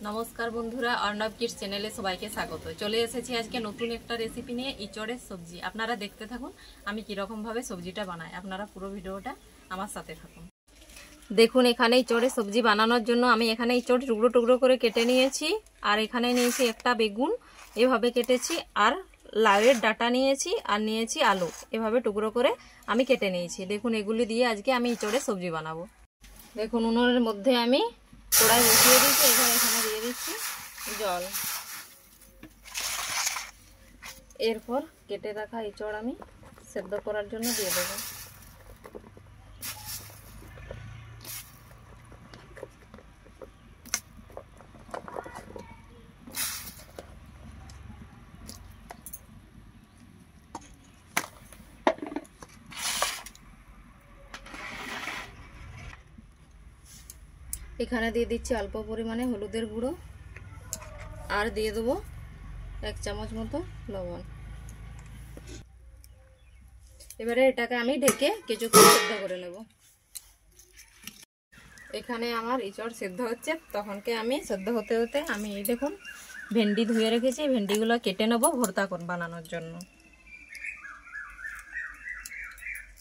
नमस्कार बंधुरा अर्णव किड्स चैनेले सबाइके स्वागत। चले एसेছি আজকে নতুন একটা রেসিপি নিয়ে ইচড়ের সবজি। আপনারা দেখতে থাকুন আমি কি রকম ভাবে সবজিটা বানাই। আপনারা পুরো ভিডিওটা আমার সাথে থাকুন। দেখুন এখানে ইচড়ের সবজি বানানোর জন্য আমি এখানে ইচড় টুকরো টুকরো করে কেটে নিয়েছি আর এখানে নিয়েছি একটা বেগুন এভাবে কেটেছি আর লাউয়ের ডাটা নিয়েছি আর নিয়েছি আলু এভাবে টুকরো করে আমি কেটে নিয়েছি। দেখুন এগুলি দিয়ে আজকে আমি ইচড়ের সবজি বানাবো। দেখুন উনুনের মধ্যে আমি কড়াই বসিয়ে দিয়েছি, এখানে দিয়ে দিচ্ছি জল। এরপর কেটে রাখা ইচড় আমি সেদ্ধ করার জন্য দিয়ে দেবো। এখানে দিয়ে দিচ্ছি অল্প পরিমাণে হলুদের গুঁড়ো আর দিয়ে দেবো 1 চামচ মতো লবণ। এবারে এটাকে আমি ঢেকে কিছুক্ষণ সেদ্ধ করে নেব। এখানে আমার ইচড় সেদ্ধ হচ্ছে, তখনকে আমি সেদ্ধ হতে হতে আমি এই দেখুন ভেন্ডি ধুয়ে রেখেছি, ভেন্ডিগুলো কেটে নেব ভর্তা বানানোর জন্য।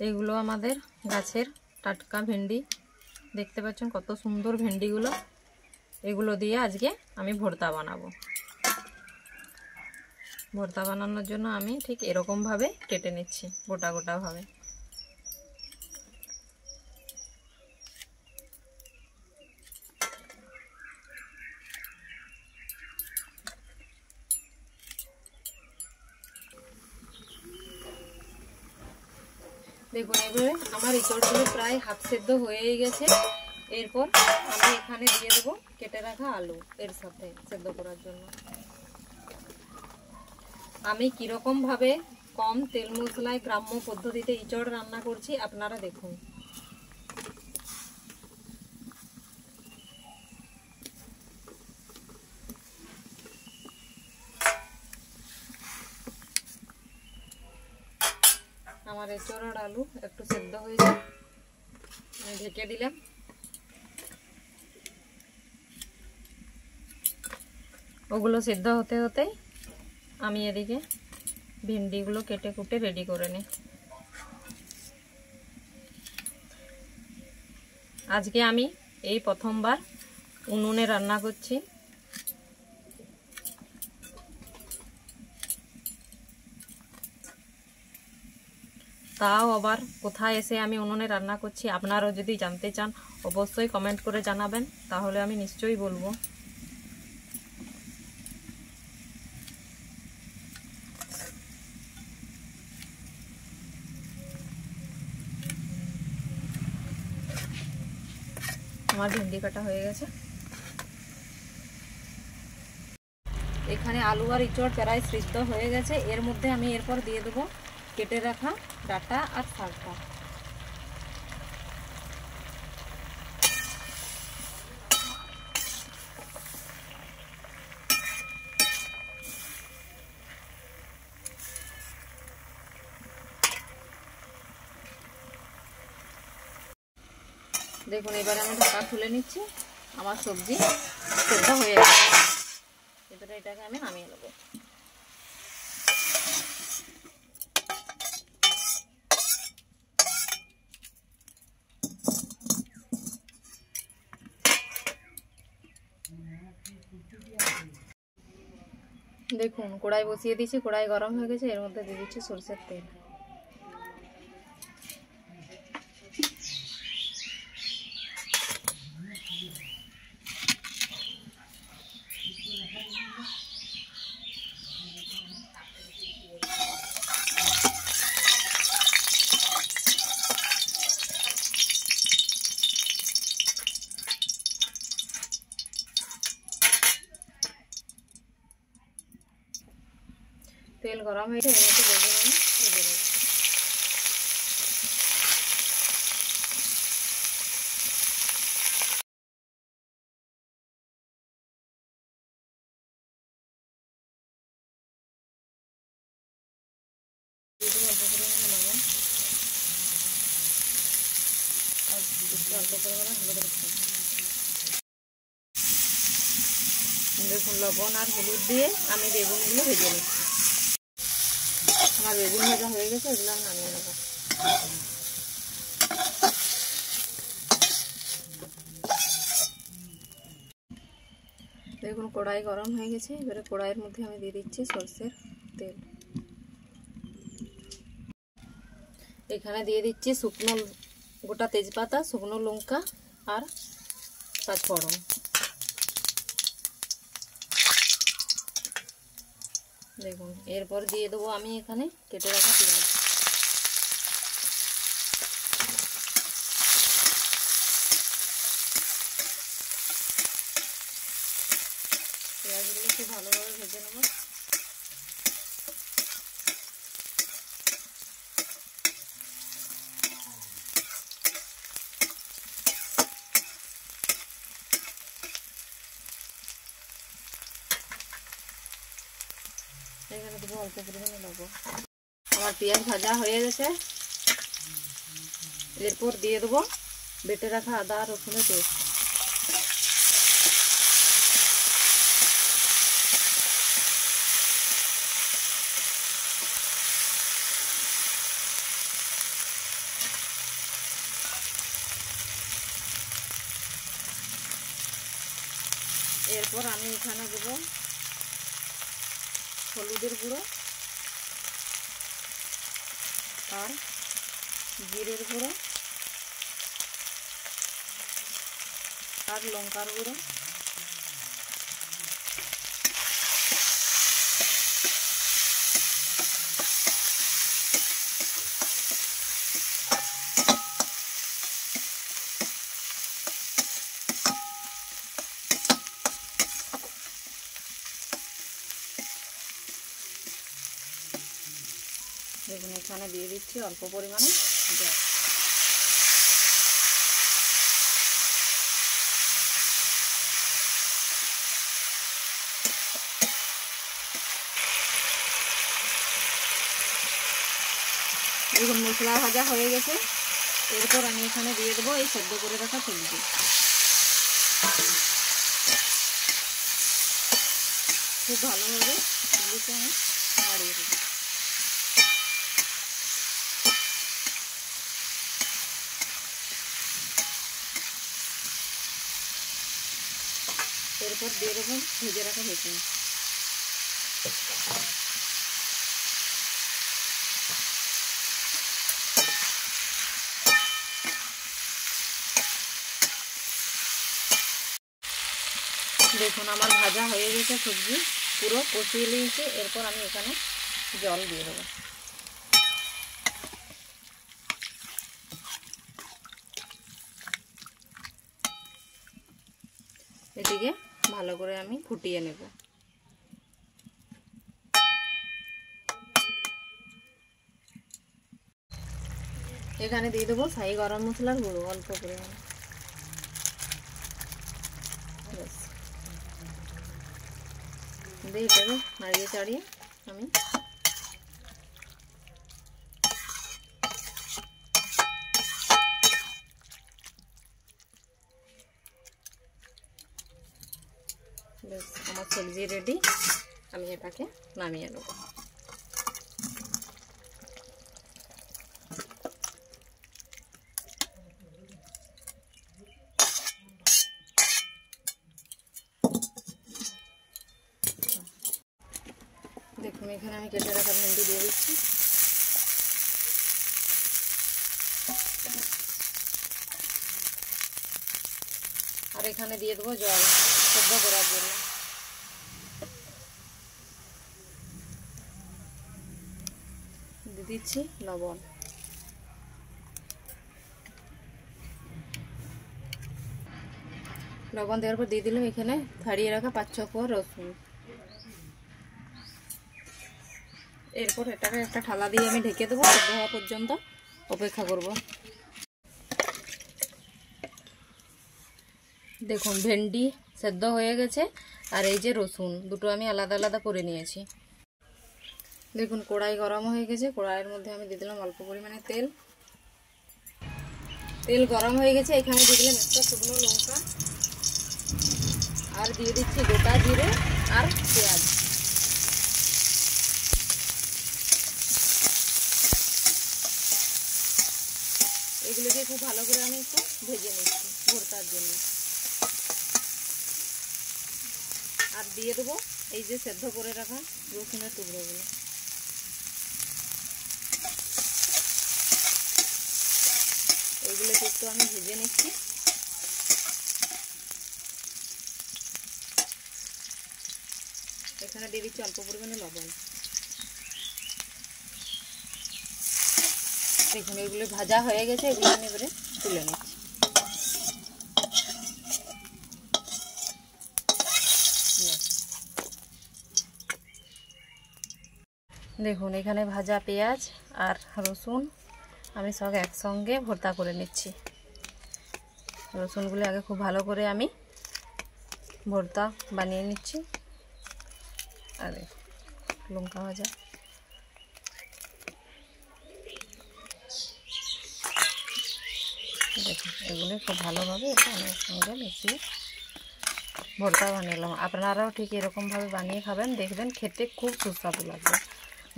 এগুলো আমাদের গাছের টাটকা ভেন্ডি, দেখতে পাচ্ছেন কত সুন্দর ভেন্ডিগুলো। এগুলো দিয়ে আজকে আমি ভর্তা বানাবো। ভর্তা বানানোর জন্য আমি ঠিক এরকম ভাবে কেটে নিচ্ছি, গোটা গোটা ভাবে। দেখুন এবারে আমার ইচড়গুলো প্রায় হাফ সেদ্ধ হয়ে গেছে। এরপর আমি এখানে দিয়ে দেবো কেটে রাখা আলু এর সাথে সেদ্ধ করার জন্য। আমি কিরকম ভাবে কম তেল মশলায় গ্রাম্য পদ্ধতিতে ইচড় রান্না করছি আপনারা দেখুন। আমার ইচড় আর আলু একটু সেদ্ধ হয়ে যায়, আমি ঢেকে দিলাম। ওগুলো সেদ্ধ হতে হতে আমি এদিকে ভেন্ডিগুলো কেটে কুটে রেডি করে নিই। আজকে আমি এই প্রথমবার উনুনে রান্না করছি। তাও আবার কোথায় এসে আমি উনুনে রান্না করছি আপনারাও যদি জানতে চান অবশ্যই কমেন্ট করে জানাবেন, তাহলে আমি নিশ্চয়ই বলবো। আমার ভেন্ডি কাটা হয়ে গেছে। এখানে আলু আর ইচড় প্রায় সিদ্ধ হয়ে গেছে। এর মধ্যে আমি এরপর দিয়ে দেবো কেটে রাখা ডাটা আর শাকটা। দেখুন এবারে আমি ঢাকা খুলে নিচ্ছি। আমার সবজি সেদ্ধ হয়ে গেছে, এবারে এটাকে আমি নামিয়ে নেব। দেখুন কড়াই বসিয়ে দিয়েছি, কড়াই গরম হয়ে গেছে। এর মধ্যে দিয়ে দিচ্ছি সরষের তেল। তেল গরম হয়েছে, এর মধ্যে বেগুন আমি ভেজে নেব। অল্প পরিমাণে লবণ আর অল্প পরিমাণে হলুদ দিচ্ছি। দেখুন লবণ আর হলুদ দিয়ে আমি বেগুনগুলো ভেজে নিচ্ছি। আমার বেগুন ভাজা হয়ে গেছে, এগুলো আমি নামিয়ে নেব। দেখুন কড়াই গরম হয়ে গেছে, এবারে কড়াইয়ের মধ্যে আমি দিয়ে দিচ্ছি সরষের তেল। এখানে দিয়ে দিচ্ছি শুকনো গোটা তেজপাতা, শুকনো লঙ্কা আর পাঁচফোড়ন। দেখুন এরপর দিয়ে দেবো আমি এখানে কেটে রাখা পেঁয়াজ। পেঁয়াজগুলো খুব ভালোভাবে ভেজে নেব। এখানে দেবো অল্প পরিমাণে লবণ। আমার পেঁয়াজ ভাজা হয়ে গেছে, এরপর দিয়ে দেবো বেটে রাখা আদা আর রসুনের পেস্ট। এরপর আমি এখানে দেবো হলুদের গুঁড়ো আর জিরের গুঁড়ো আর লঙ্কার গুঁড়ো। দেখুন এখানে দিয়ে দিচ্ছি অল্প পরিমাণে জল। দেখুন মশলা ভাজা হয়ে গেছে, এরপর আমি এখানে দিয়ে দেবো এই সেদ্ধ করে রাখা সবজি। খুব ভালোভাবে সবজিকে আমি নাড়িয়ে দেবো। এরপর দিয়ে দেবো ভেজে রাখা বেগুন। দেখুন আমার ভাজা হয়ে গেছে, সবজি পুরো কষিয়ে নিয়েছি। এরপর আমি এখানে জল দিয়ে দেবো। এটিকে ভালো করে আমি ফুটিয়ে নেব। এখানে দিয়ে দেবো শাহি গরম মশলার গুঁড়ো অল্প পরিমাণে। দিয়ে এটাকে নাড়িয়ে চাড়িয়ে আমি বেশ আমার সবজি রেডি, আমি এটাকে নামিয়ে নেব। দেখুন এখানে আমি কেটে রাখা ভেন্ডি দিয়ে দিচ্ছি। আর এখানে দিয়ে দেবো জল সেদ্ধ করার জন্য। দিয়ে দিচ্ছি লবণ। লবণ দেওয়ার পর দিয়ে দিলাম এখানে ছাড়িয়ে রাখা 5-6 কোয়া রসুন। এরপর এটাকে একটা থালা দিয়ে আমি ঢেকে দেবো, সেদ্ধ হওয়া পর্যন্ত অপেক্ষা করব। দেখুন ভেন্ডি সেদ্ধ হয়ে গেছে, আর এই যে রসুন দুটো আমি আলাদা আলাদা করে নিয়েছি। দেখুন কড়াই গরম হয়ে গেছে, কড়াইয়ের মধ্যে আমি দিয়ে দিলাম অল্প পরিমাণে তেল। তেল গরম হয়ে গেছে, এখানে দিয়ে দিলাম একটা শুকনো লঙ্কা আর দিয়ে দিচ্ছি গোটা জিরে আর পেঁয়াজ। এগুলোকে খুব ভালো করে আমি একটু ভেজে নিচ্ছি ভর্তার জন্য। আর দিয়ে দেবো এই যে সেদ্ধ করে রাখা রসুনের টুকরোগুলো। এইগুলোকে একটু আমি ভেজে নিচ্ছি। এখানে দিয়ে দিচ্ছি অল্প পরিমাণে লবণ। দেখুন এগুলো ভাজা হয়ে গেছে, এগুলো আমি এবারে তুলে নিচ্ছি। দেখুন এখানে ভাজা পেঁয়াজ আর রসুন আমি সব একসঙ্গে ভর্তা করে নিচ্ছি। রসুনগুলো আগে খুব ভালো করে আমি ভর্তা বানিয়ে নিচ্ছি। আর লঙ্কা ভাজা, দেখুন এগুলো খুব ভালোভাবে এটা আমি একসঙ্গে মিশিয়ে ভর্তা বানিয়ে। আপনারাও ঠিক এরকমভাবে বানিয়ে খাবেন, দেখবেন খেতে খুব সুস্বাদু লাগবে।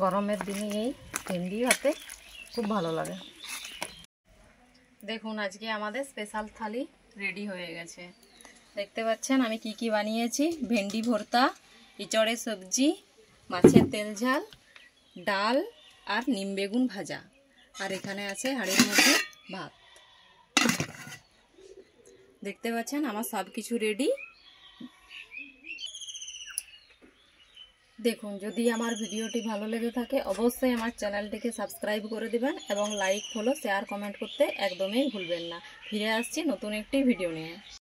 গরমের দিনে এই ভেন্ডি ভাতে খুব ভালো লাগে। দেখুন আজকে আমাদের স্পেশাল থালি রেডি হয়ে গেছে। দেখতে পাচ্ছেন আমি কি কি বানিয়েছি। ভেন্ডি ভর্তা, ইচড়ের সবজি, মাছের তেল ঝাল, ডাল আর নিম বেগুন ভাজা। আর এখানে আছে হাঁড়ির মধ্যে ভাত। দেখতে পাচ্ছেন আমার সব কিছু রেডি। দেখুন যদি আমার ভিডিওটি ভালো লেগে থাকে অবশ্যই আমার চ্যানেলটিকে সাবস্ক্রাইব করে দিবেন এবং লাইক, ফলো, শেয়ার, কমেন্ট করতে একদমই ভুলবেন না। ফিরে আসছি নতুন একটি ভিডিও নিয়ে।